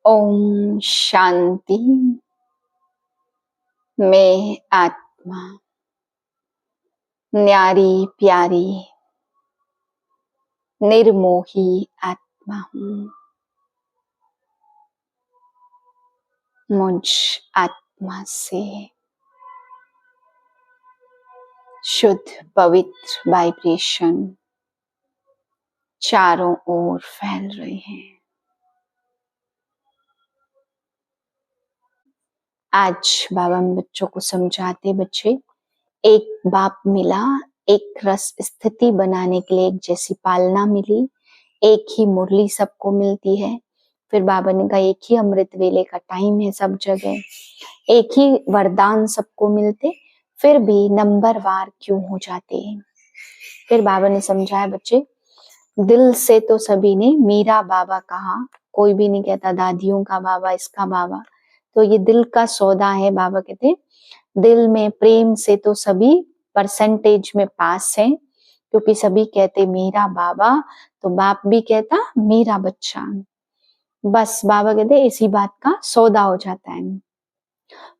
ओम शांति। मैं आत्मा न्यारी प्यारी निर्मोही आत्मा हूँ। मुझ आत्मा से शुद्ध पवित्र वाइब्रेशन चारों ओर फैल रहे हैं। आज बाबा बच्चों को समझाते, बच्चे एक बाप मिला, एक रस स्थिति बनाने के लिए एक जैसी पालना मिली, एक ही मुरली सबको मिलती है। फिर बाबा ने कहा एक ही अमृत वेले का टाइम है सब जगह, एक ही वरदान सबको मिलते, फिर भी नंबरवार क्यों हो जाते हैं। फिर बाबा ने समझाया, बच्चे दिल से तो सभी ने मीरा बाबा कहा, कोई भी नहीं कहता दादियों का बाबा, इसका बाबा। तो ये दिल का सौदा है। बाबा कहते दिल में प्रेम से तो सभी परसेंटेज में पास हैं, क्योंकि सभी कहते मेरा बाबा, तो बाप भी कहता मेरा बच्चा। बस बाबा कहते इसी बात का सौदा हो जाता है।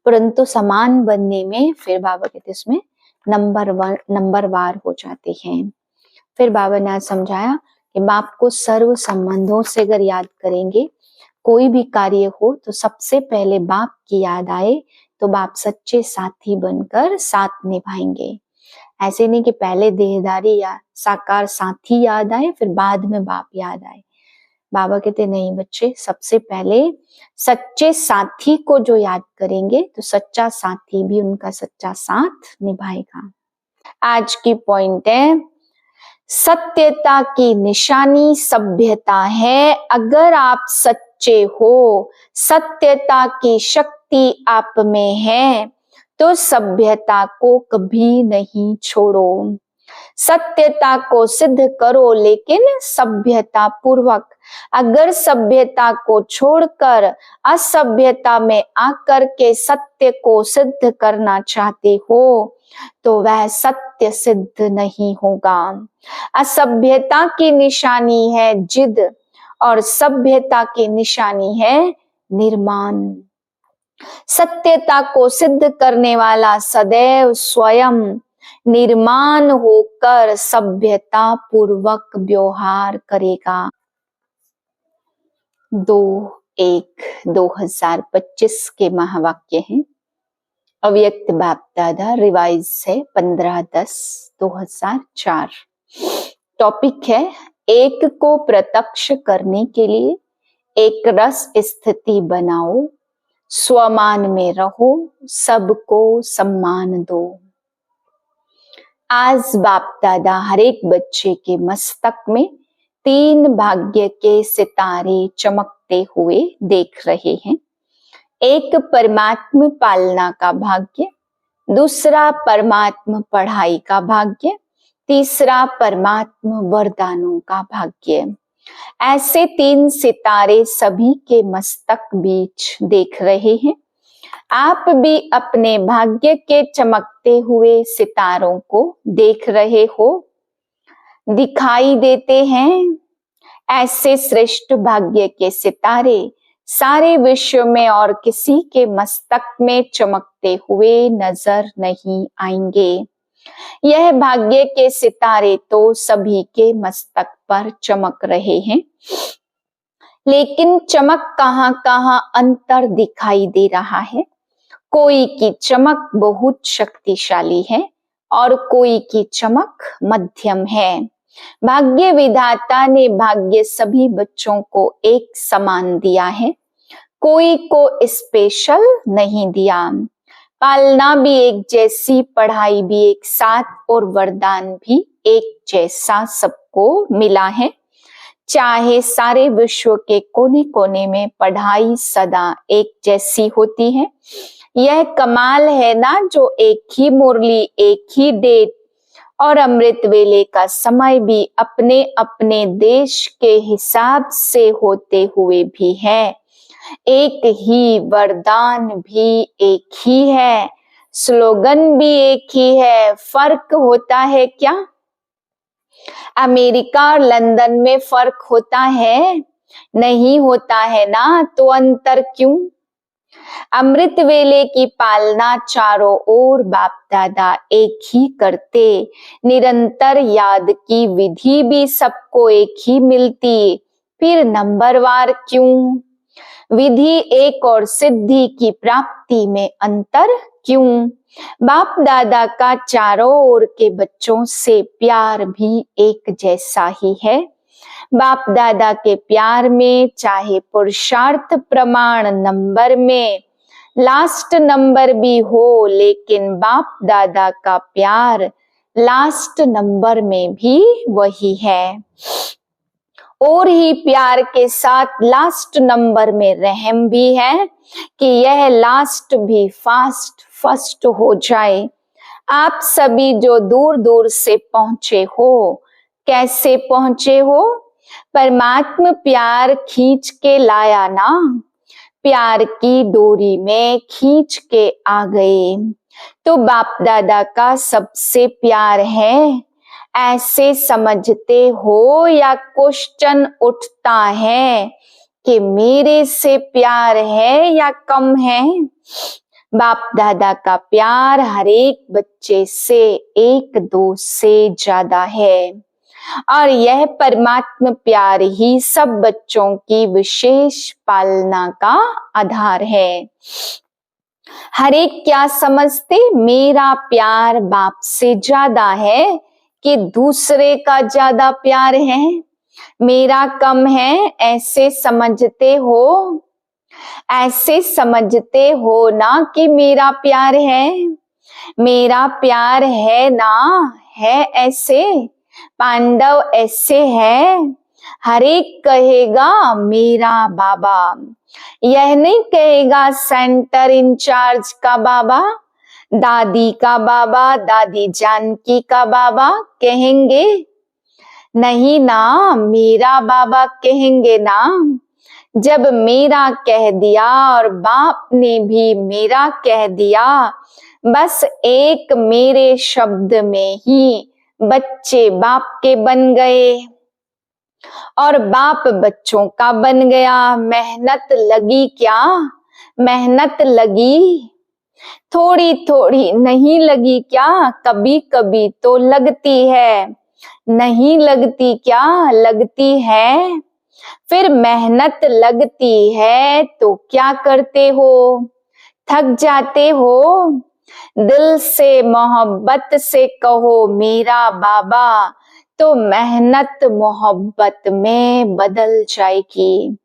परंतु समान बनने में फिर बाबा कहते इसमें नंबरवार हो जाते हैं। फिर बाबा ने आज समझाया कि बाप को सर्व संबंधों से अगर याद करेंगे, कोई भी कार्य हो तो सबसे पहले बाप की याद आए, तो बाप सच्चे साथी बनकर साथ निभाएंगे। ऐसे नहीं कि पहले देहदारी या साकार साथी याद आए फिर बाद में बाप याद आए। बाबा कहते नहीं बच्चे, सबसे पहले सच्चे साथी को जो याद करेंगे तो सच्चा साथी भी उनका सच्चा साथ निभाएगा। आज की पॉइंट है, सत्यता की निशानी सभ्यता है। अगर आप सच्चे हो, सत्यता की शक्ति आप में है, तो सभ्यता को कभी नहीं छोड़ो। सत्यता को सिद्ध करो, लेकिन सभ्यता पूर्वक। अगर सभ्यता को छोड़कर असभ्यता में आकर के सत्य को सिद्ध करना चाहते हो, तो वह सत्य सिद्ध नहीं होगा। असभ्यता की निशानी है जिद, और सभ्यता की निशानी है निर्माण। सत्यता को सिद्ध करने वाला सदैव स्वयं निर्माण होकर सभ्यता पूर्वक व्यवहार करेगा। 2/1/2025 के महावाक्य हैं। अव्यक्त बाप दादा रिवाइज है 15/10/2004। टॉपिक है एक को प्रत्यक्ष करने के लिए एक रस स्थिति बनाओ, स्वमान में रहो, सबको सम्मान दो। आज बाप दादा हर एक बच्चे के मस्तक में 3 भाग्य के सितारे चमकते हुए देख रहे हैं। एक परमात्म पालना का भाग्य, दूसरा परमात्म पढ़ाई का भाग्य, तीसरा परमात्म वरदानों का भाग्य। ऐसे 3 सितारे सभी के मस्तक बीच देख रहे हैं। आप भी अपने भाग्य के चमकते हुए सितारों को देख रहे हो, दिखाई देते हैं। ऐसे श्रेष्ठ भाग्य के सितारे सारे विश्व में और किसी के मस्तक में चमकते हुए नजर नहीं आएंगे। यह भाग्य के सितारे तो सभी के मस्तक पर चमक रहे हैं, लेकिन चमक कहाँ कहाँ अंतर दिखाई दे रहा है। कोई की चमक बहुत शक्तिशाली है और कोई की चमक मध्यम है। भाग्य विधाता ने भाग्य सभी बच्चों को एक समान दिया है, कोई को स्पेशल नहीं दिया। पालना भी एक जैसी, पढ़ाई भी एक साथ, और वरदान भी एक जैसा सबको मिला है। चाहे सारे विश्व के कोने कोने में पढ़ाई सदा एक जैसी होती है। यह कमाल है ना, जो एक ही मुरली, एक ही डेट और अमृत वेले का समय भी अपने अपने देश के हिसाब से होते हुए भी है। एक ही वरदान भी एक ही है, स्लोगन भी एक ही है। फर्क होता है क्या? अमेरिका और लंदन में फर्क होता है। नहीं होता है ना तो अंतर क्यों। अमृत वेले की पालना चारों ओर बाप दादा एक ही करते, निरंतर याद की विधि भी सबको एक ही मिलती, फिर नंबरवार क्यों। विधि एक और सिद्धि की प्राप्ति में अंतर क्यों। बाप दादा का चारों ओर के बच्चों से प्यार भी एक जैसा ही है। बाप दादा के प्यार में चाहे पुरुषार्थ प्रमाण नंबर में लास्ट नंबर भी हो, लेकिन बाप दादा का प्यार लास्ट नंबर में भी वही है। और ही प्यार के साथ लास्ट नंबर में रहम भी है कि यह लास्ट भी फास्ट फर्स्ट हो जाए। आप सभी जो दूर दूर से पहुंचे हो, कैसे पहुंचे हो। परमात्मा प्यार खींच के लाया ना, प्यार की डोरी में खींच के आ गए। तो बाप दादा का सबसे प्यार है, ऐसे समझते हो या क्वेश्चन उठता है कि मेरे से प्यार है या कम है। बाप दादा का प्यार हर एक बच्चे से एक दो से ज्यादा है, और यह परमात्मा प्यार ही सब बच्चों की विशेष पालना का आधार है। हर एक क्या समझते, मेरा प्यार बाप से ज्यादा है कि दूसरे का ज्यादा प्यार है, मेरा कम है, ऐसे समझते हो। ऐसे समझते हो ना कि मेरा प्यार है, मेरा प्यार है ना, है ऐसे। पांडव ऐसे है, हर एक कहेगा मेरा बाबा, यह नहीं कहेगा सेंटर इंचार्ज का बाबा, दादी का बाबा, दादी जानकी का बाबा कहेंगे नहीं ना, मेरा बाबा कहेंगे ना। जब मेरा कह दिया और बाप ने भी मेरा कह दिया, बस एक मेरे शब्द में ही बच्चे बाप के बन गए और बाप बच्चों का बन गया। मेहनत लगी क्या, मेहनत लगी, थोड़ी थोड़ी नहीं लगी क्या, कभी कभी तो लगती है, नहीं लगती क्या, लगती है। फिर मेहनत लगती है तो क्या करते हो, थक जाते हो। दिल से मोहब्बत से कहो मेरा बाबा, तो मेहनत मोहब्बत में बदल जाएगी।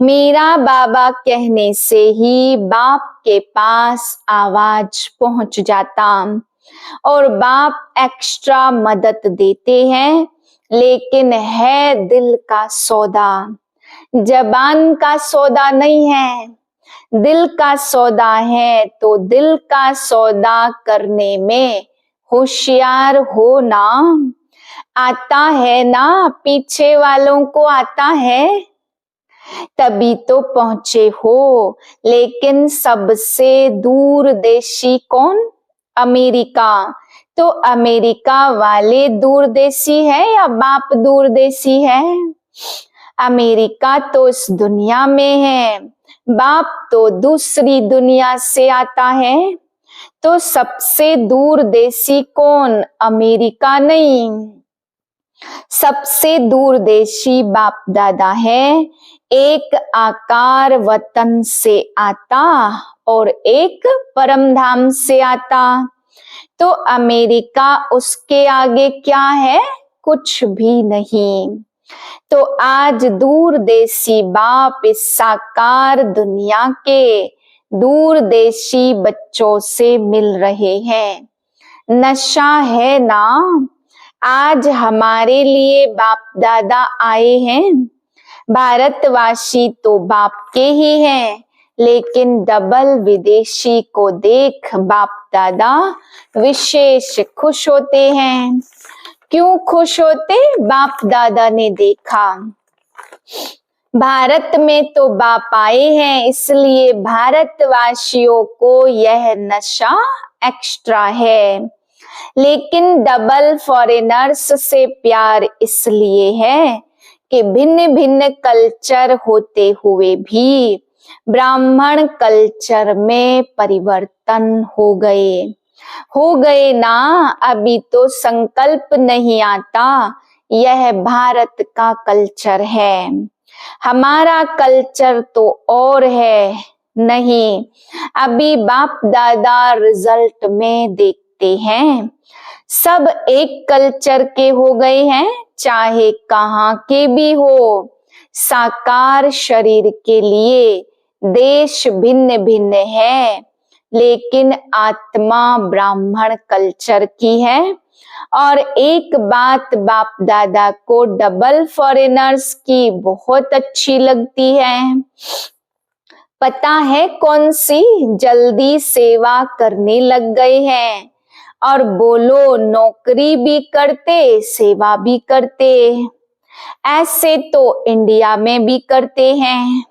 मेरा बाबा कहने से ही बाप के पास आवाज पहुंच जाता, और बाप एक्स्ट्रा मदद देते हैं, लेकिन है दिल का सौदा, जबान का सौदा नहीं है, दिल का सौदा है। तो दिल का सौदा करने में होशियार हो ना, आता है ना, पीछे वालों को आता है, तभी तो पहुंचे हो। लेकिन सबसे दूर देशी कौन, अमेरिका। तो अमेरिका वाले दूरदेशी है या बाप दूरदेशी है। अमेरिका तो इस दुनिया में है, बाप तो दूसरी दुनिया से आता है। तो सबसे दूरदेशी कौन, अमेरिका नहीं, सबसे दूरदेशी बाप दादा है। एक आकार वतन से आता और एक परम धाम से आता। तो अमेरिका उसके आगे क्या है, कुछ भी नहीं। तो आज दूरदेशी बाप इस साकार दुनिया के दूरदेशी बच्चों से मिल रहे हैं। नशा है ना, आज हमारे लिए बाप दादा आए हैं। भारतवासी तो बाप के ही हैं, लेकिन डबल विदेशी को देख बाप दादा विशेष खुश होते हैं। क्यों खुश होते, बाप दादा ने देखा भारत में तो बाप आए हैं, इसलिए भारतवासियों को यह नशा एक्स्ट्रा है। लेकिन डबल फॉरेनर्स से प्यार इसलिए है कि भिन्न भिन्न कल्चर होते हुए भी ब्राह्मण कल्चर में परिवर्तन हो गए ना। अभी तो संकल्प नहीं आता यह भारत का कल्चर है, हमारा कल्चर तो और है। नहीं, अभी बाप दादा रिजल्ट में देखते हैं सब एक कल्चर के हो गए हैं, चाहे कहाँ के भी हो। साकार शरीर के लिए देश भिन्न भिन्न है, लेकिन आत्मा ब्राह्मण कल्चर की है। और एक बात बाप दादा को डबल फॉरेनर्स की बहुत अच्छी लगती है, पता है कौन सी? जल्दी सेवा करने लग गए हैं और बोलो नौकरी भी करते सेवा भी करते। ऐसे तो इंडिया में भी करते हैं,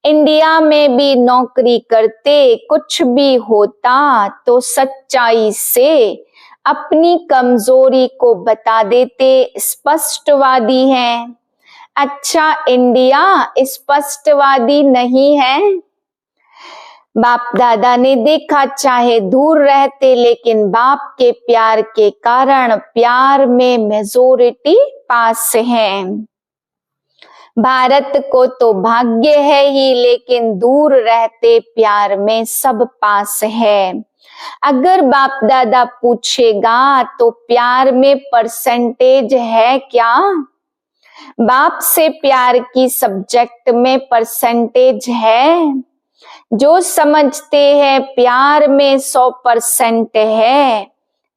इंडिया में भी नौकरी करते, कुछ भी होता तो सच्चाई से अपनी कमजोरी को बता देते, स्पष्टवादी हैं। अच्छा, इंडिया स्पष्टवादी नहीं है। बाप दादा ने देखा चाहे दूर रहते, लेकिन बाप के प्यार के कारण प्यार में मेजोरिटी पास है। भारत को तो भाग्य है ही, लेकिन दूर रहते प्यार में सब पास है। अगर बाप दादा पूछेगा तो प्यार में परसेंटेज है क्या? बाप से प्यार की सब्जेक्ट में परसेंटेज है? जो समझते हैं प्यार में 100% है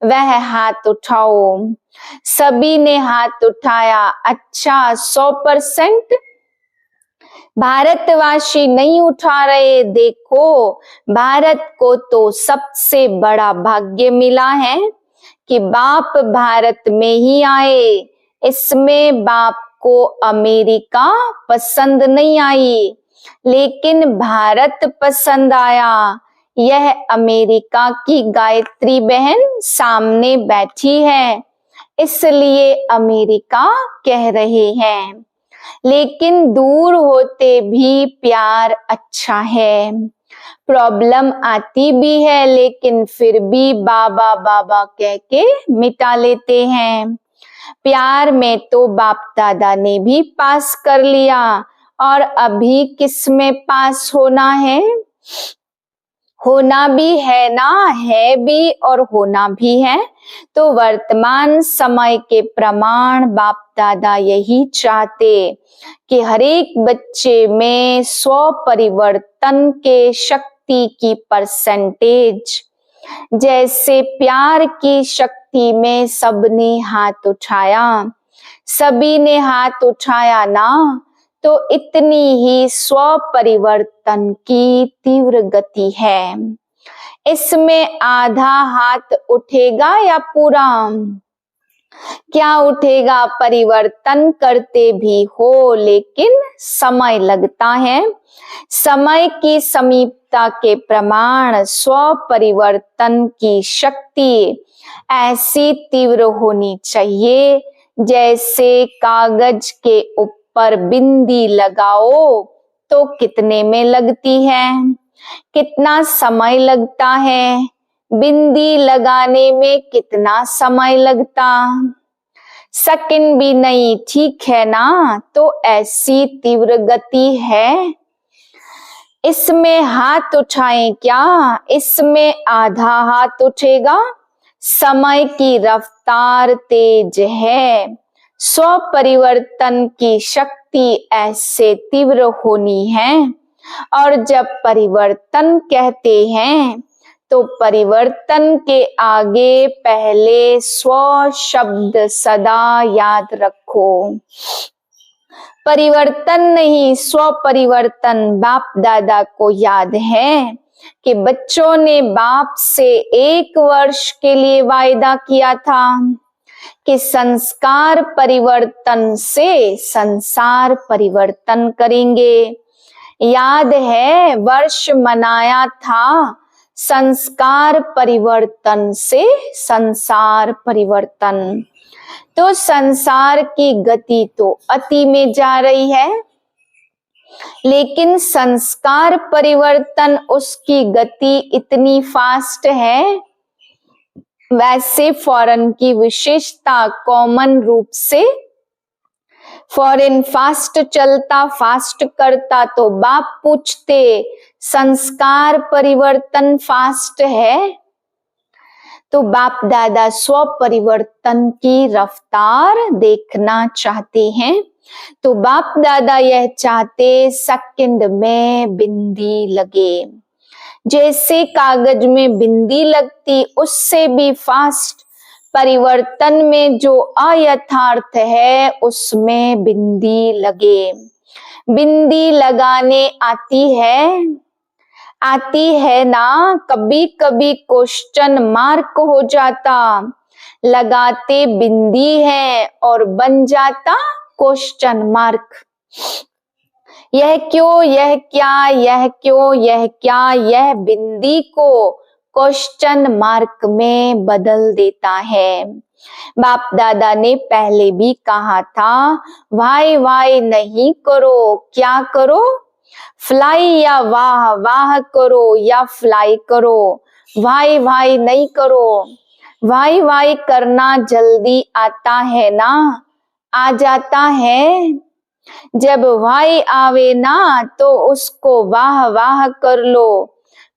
वह हाथ उठाओ। सभी ने हाथ उठाया। अच्छा, 100% भारतवासी नहीं उठा रहे। देखो, भारत को तो सबसे बड़ा भाग्य मिला है कि बाप भारत में ही आए। इसमें बाप को अमेरिका पसंद नहीं आई, लेकिन भारत पसंद आया। यह अमेरिका की गायत्री बहन सामने बैठी है, इसलिए अमेरिका कह रहे हैं। लेकिन दूर होते भी प्यार अच्छा है। प्रॉब्लम आती भी है, लेकिन फिर भी बाबा बाबा कह के मिटा लेते हैं। प्यार में तो बाप दादा ने भी पास कर लिया, और अभी किस में पास होना है? होना भी है ना, है भी और होना भी है। तो वर्तमान समय के प्रमाण बाप दादा यही चाहते कि हर एक बच्चे में स्व परिवर्तन के शक्ति की परसेंटेज, जैसे प्यार की शक्ति में सबने हाथ उठाया, सभी ने हाथ उठाया ना, तो इतनी ही स्व परिवर्तन की तीव्र गति है। इसमें आधा हाथ उठेगा या पूरा? क्या उठेगा? परिवर्तन करते भी हो, लेकिन समय लगता है। समय की समीपता के प्रमाण स्व परिवर्तन की शक्ति ऐसी तीव्र होनी चाहिए जैसे कागज के ऊपर बिंदी लगाओ तो कितने में लगती है, कितना समय लगता है, बिंदी लगाने में कितना समय लगता? सेकंड भी नहीं, ठीक है ना? तो ऐसी तीव्र गति है। इसमें हाथ उठाएं क्या? इसमें आधा हाथ उठेगा। समय की रफ्तार तेज है। स्व परिवर्तन की शक्ति ऐसे तीव्र होनी है। और जब परिवर्तन कहते हैं तो परिवर्तन के आगे पहले स्व शब्द सदा याद रखो। परिवर्तन नहीं, स्व परिवर्तन। बाप दादा को याद है कि बच्चों ने बाप से 1 वर्ष के लिए वायदा किया था कि संस्कार परिवर्तन से संसार परिवर्तन करेंगे। याद है, वर्ष मनाया था संस्कार परिवर्तन से संसार परिवर्तन। तो संसार की गति तो अति में जा रही है, लेकिन संस्कार परिवर्तन उसकी गति इतनी फास्ट है। वैसे फॉरेन की विशेषता कॉमन रूप से फॉरेन फास्ट चलता फास्ट करता, तो बाप पूछते संस्कार परिवर्तन फास्ट है? तो बाप दादा स्व परिवर्तन की रफ्तार देखना चाहते हैं। तो बाप दादा यह चाहते सेकंड में बिंदी लगे। जैसे कागज में बिंदी लगती, उससे भी फास्ट परिवर्तन में जो अयथार्थ है उसमें बिंदी लगे। बिंदी लगाने आती है ना, कभी कभी क्वेश्चन मार्क हो जाता। लगाते बिंदी है और बन जाता क्वेश्चन मार्क। यह क्यों, यह क्या, यह क्यों, यह क्या, यह बिंदी को क्वेश्चन मार्क में बदल देता है। बाप दादा ने पहले भी कहा था, वाई वाई नहीं करो, क्या करो? फ्लाई या वाह वाह करो या फ्लाई करो। वाई वाई नहीं करो। वाई वाई करना जल्दी आता है ना, आ जाता है। जब वाई आवे ना तो उसको वाह वाह कर लो।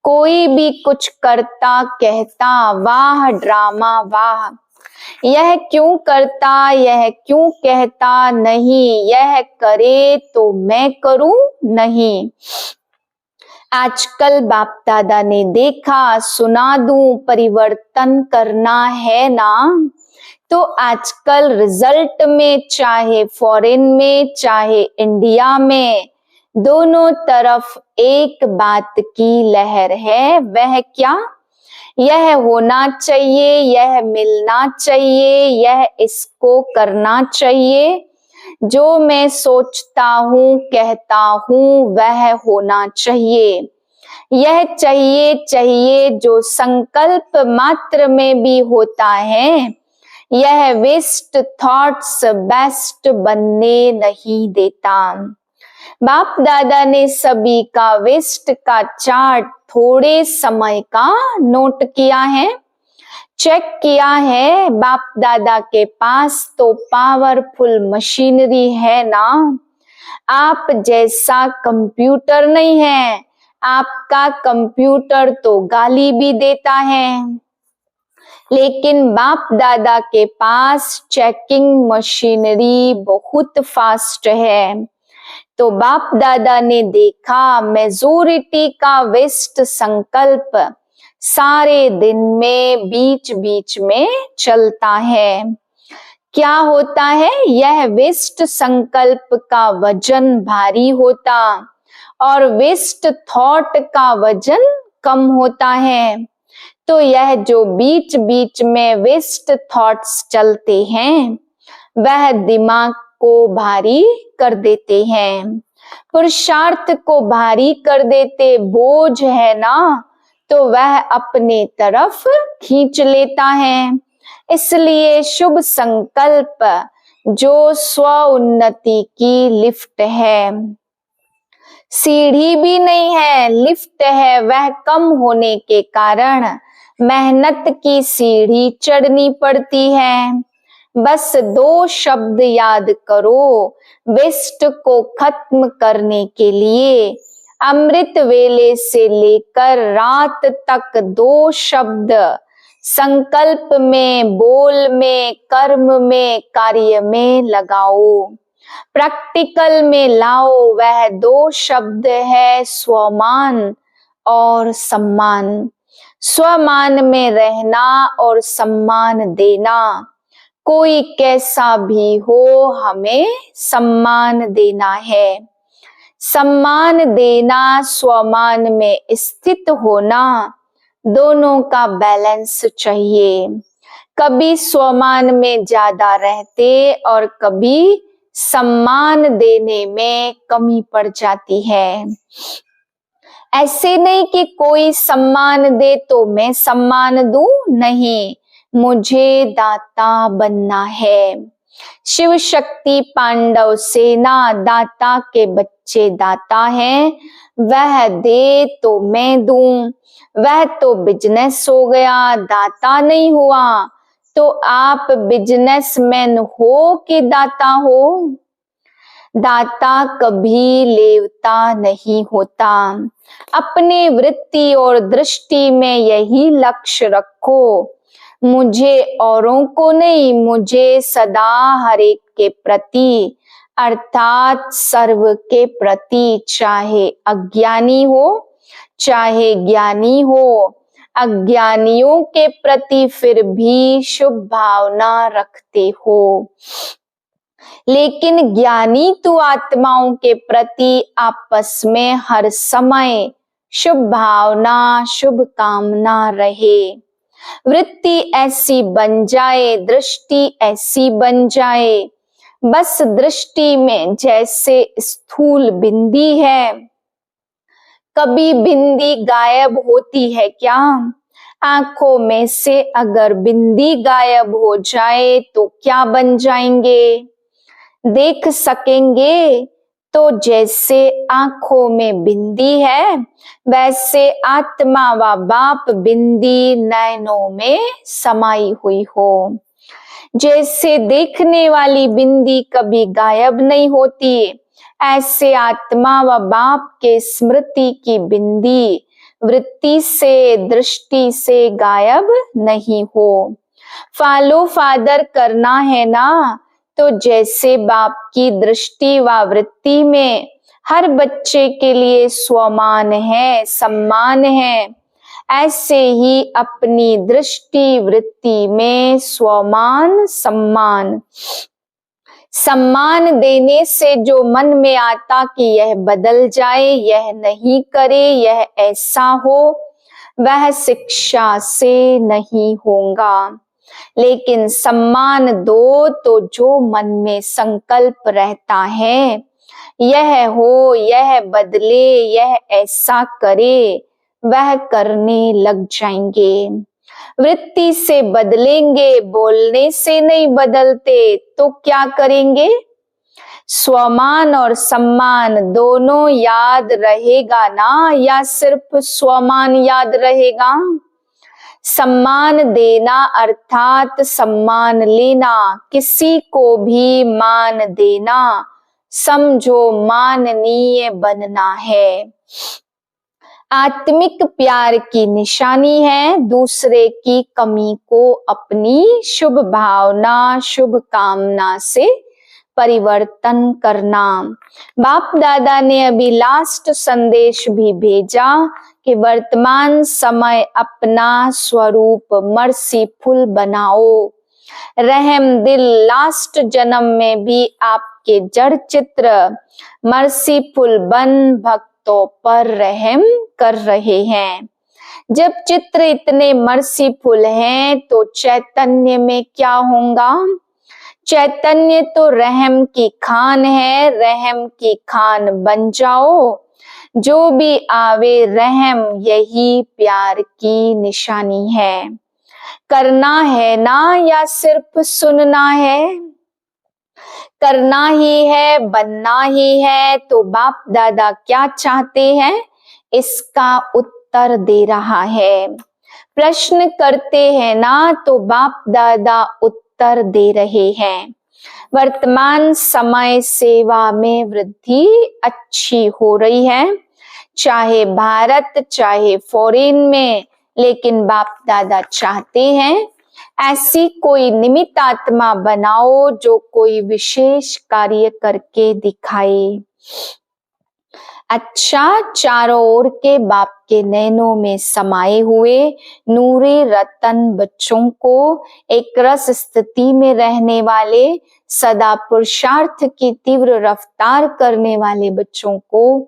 कोई भी कुछ करता कहता वाह ड्रामा वाह। यह क्यों करता, यह क्यों कहता नहीं, यह करे तो मैं करूं नहीं। आजकल बाप दादा ने देखा, सुना दूं, परिवर्तन करना है ना। तो आजकल रिजल्ट में, चाहे फॉरेन में चाहे इंडिया में, दोनों तरफ एक बात की लहर है। वह क्या? यह होना चाहिए, यह मिलना चाहिए, यह इसको करना चाहिए। जो मैं सोचता हूँ कहता हूँ वह होना चाहिए। यह चाहिए चाहिए जो संकल्प मात्र में भी होता है। यह वेस्ट थॉट्स बेस्ट बनने नहीं देता। बाप दादा ने सभी का वेस्ट का चार्ट थोड़े समय का नोट किया है, चेक किया है। बाप दादा के पास तो पावरफुल मशीनरी है ना। आप जैसा कंप्यूटर नहीं है। आपका कंप्यूटर तो गाली भी देता है, लेकिन बाप दादा के पास चेकिंग मशीनरी बहुत फास्ट है। तो बाप दादा ने देखा, मेजॉरिटी का वेस्ट संकल्प सारे दिन में बीच बीच में चलता है। क्या होता है? यह वेस्ट संकल्प का वजन भारी होता और वेस्ट थॉट का वजन कम होता है। तो यह जो बीच बीच में वेस्ट थॉट्स चलते हैं, वह दिमाग को भारी कर देते हैं, पुरुषार्थ को भारी कर देते। बोझ है ना, तो वह अपने तरफ खींच लेता है। इसलिए शुभ संकल्प जो स्व उन्नति की लिफ्ट है, सीढ़ी भी नहीं है, लिफ्ट है, वह कम होने के कारण मेहनत की सीढ़ी चढ़नी पड़ती है। बस 2 शब्द याद करो वेस्ट को खत्म करने के लिए। अमृत वेले से लेकर रात तक 2 शब्द संकल्प में, बोल में, कर्म में, कार्य में लगाओ, प्रैक्टिकल में लाओ। वह 2 शब्द है स्वमान और सम्मान। स्वमान में रहना और सम्मान देना। कोई कैसा भी हो, हमें सम्मान देना है। सम्मान देना, स्वमान में स्थित होना, दोनों का बैलेंस चाहिए। कभी स्वमान में ज्यादा रहते और कभी सम्मान देने में कमी पड़ जाती है। ऐसे नहीं कि कोई सम्मान दे तो मैं सम्मान दूं, नहीं। मुझे दाता बनना है। शिव शक्ति पांडव सेना दाता के बच्चे दाता हैं। वह दे तो मैं दूं, वह तो बिजनेस हो गया, दाता नहीं हुआ। तो आप बिजनेसमैन हो कि दाता हो? दाता कभी लेवता नहीं होता। अपने वृत्ति और दृष्टि में यही लक्ष्य रखो, मुझे औरों को नहीं, मुझे सदा हर एक के प्रति, अर्थात सर्व के प्रति, चाहे अज्ञानी हो चाहे ज्ञानी हो। अज्ञानियों के प्रति फिर भी शुभ भावना रखते हो, लेकिन ज्ञानी तो आत्माओं के प्रति आपस में हर समय शुभ भावना शुभ कामना रहे। वृत्ति ऐसी बन जाए, दृष्टि ऐसी बन जाए, बस दृष्टि में जैसे स्थूल बिंदी है। कभी बिंदी गायब होती है क्या? आंखों में से अगर बिंदी गायब हो जाए तो क्या बन जाएंगे? देख सकेंगे? तो जैसे आंखों में बिंदी है, वैसे आत्मा व बाप बिंदी नयनों में समाई हुई हो। जैसे देखने वाली बिंदी कभी गायब नहीं होती, ऐसे आत्मा व बाप के स्मृति की बिंदी वृत्ति से दृष्टि से गायब नहीं हो। फॉलो फादर करना है ना, तो जैसे बाप की दृष्टि व वृत्ति में हर बच्चे के लिए स्वमान है, सम्मान है, ऐसे ही अपनी दृष्टि वृत्ति में स्वमान सम्मान सम्मान देने से जो मन में आता कि यह बदल जाए, यह नहीं करे, यह ऐसा हो, वह शिक्षा से नहीं होगा। लेकिन सम्मान दो तो जो मन में संकल्प रहता है, यह हो, यह बदले, यह ऐसा करे, वह करने लग जाएंगे। वृत्ति से बदलेंगे, बोलने से नहीं बदलते तो क्या करेंगे? स्वमान और सम्मान दोनों याद रहेगा ना, या सिर्फ स्वमान याद रहेगा? सम्मान देना अर्थात सम्मान लेना, किसी को भी मान देना, समझो माननीय बनना है। आत्मिक प्यार की निशानी है दूसरे की कमी को अपनी शुभ भावना शुभ कामना से परिवर्तन करना। बाप दादा ने अभी लास्ट संदेश भी भेजा कि वर्तमान समय अपना स्वरूप मर्सीफुल बनाओ। रहम दिल लास्ट जन्म में भी आपके जड़ चित्र मर्सीफुल बन भक्तों पर रहम कर रहे हैं। जब चित्र इतने मर्सीफुल हैं तो चैतन्य में क्या होगा? चैतन्य तो रहम की खान है, रहम की खान बन जाओ। जो भी आवे रहम, यही प्यार की निशानी है। करना है ना या सिर्फ सुनना है? करना ही है, बनना ही है, तो बाप दादा क्या चाहते हैं इसका उत्तर दे रहा है। प्रश्न करते हैं ना तो बाप दादा उत्तर दे रहे हैं। वर्तमान समय सेवा में वृद्धि अच्छी हो रही है, चाहे भारत चाहे फॉरेन में, लेकिन बाप दादा चाहते हैं ऐसी कोई निमित्त आत्मा बनाओ जो कोई विशेष कार्य करके दिखाए। अच्छा, चारों ओर के बाप के नैनों में समाये हुए नूरे रतन बच्चों को, एक रस स्थिति में रहने वाले, सदा पुरुषार्थ की तीव्र रफ्तार करने वाले बच्चों को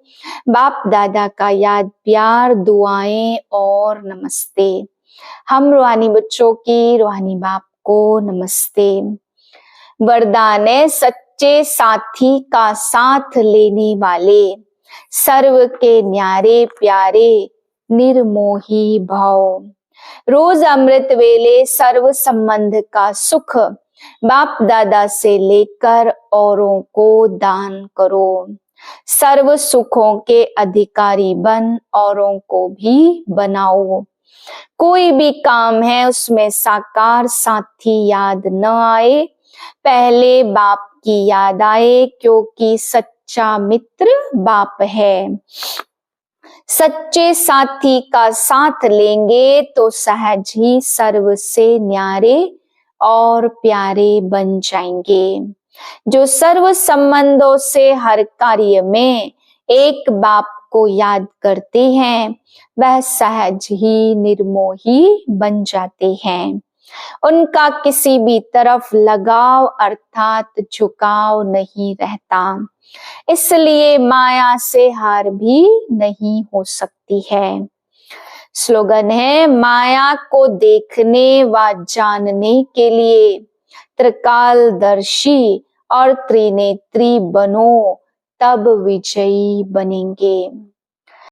बाप दादा का याद प्यार दुआएं और नमस्ते। हम रूहानी बच्चों की रूहानी बाप को नमस्ते। वरदान है सच्चे साथी का साथ लेने वाले, सर्व के न्यारे प्यारे निर्मोही भाव। रोज अमृत वेले सर्व संबंध का सुख बाप दादा से लेकर औरों को दान करो। सर्व सुखों के अधिकारी बन औरों को भी बनाओ। कोई भी काम है उसमें साकार साथी याद न आए, पहले बाप की याद आए, क्योंकि सच्चा मित्र बाप है। सच्चे साथी का साथ लेंगे तो सहज ही सर्व से न्यारे और प्यारे बन जाएंगे। जो सर्व संबंधों से हर कार्य में एक बाप को याद करते हैं वह सहज ही निर्मोही बन जाते हैं। उनका किसी भी तरफ लगाव अर्थात झुकाव नहीं रहता, इसलिए माया से हार भी नहीं हो सकती है। स्लोगन है, माया को देखने व जानने के लिए त्रिकालदर्शी और त्रिनेत्री बनो, तब विजयी बनेंगे।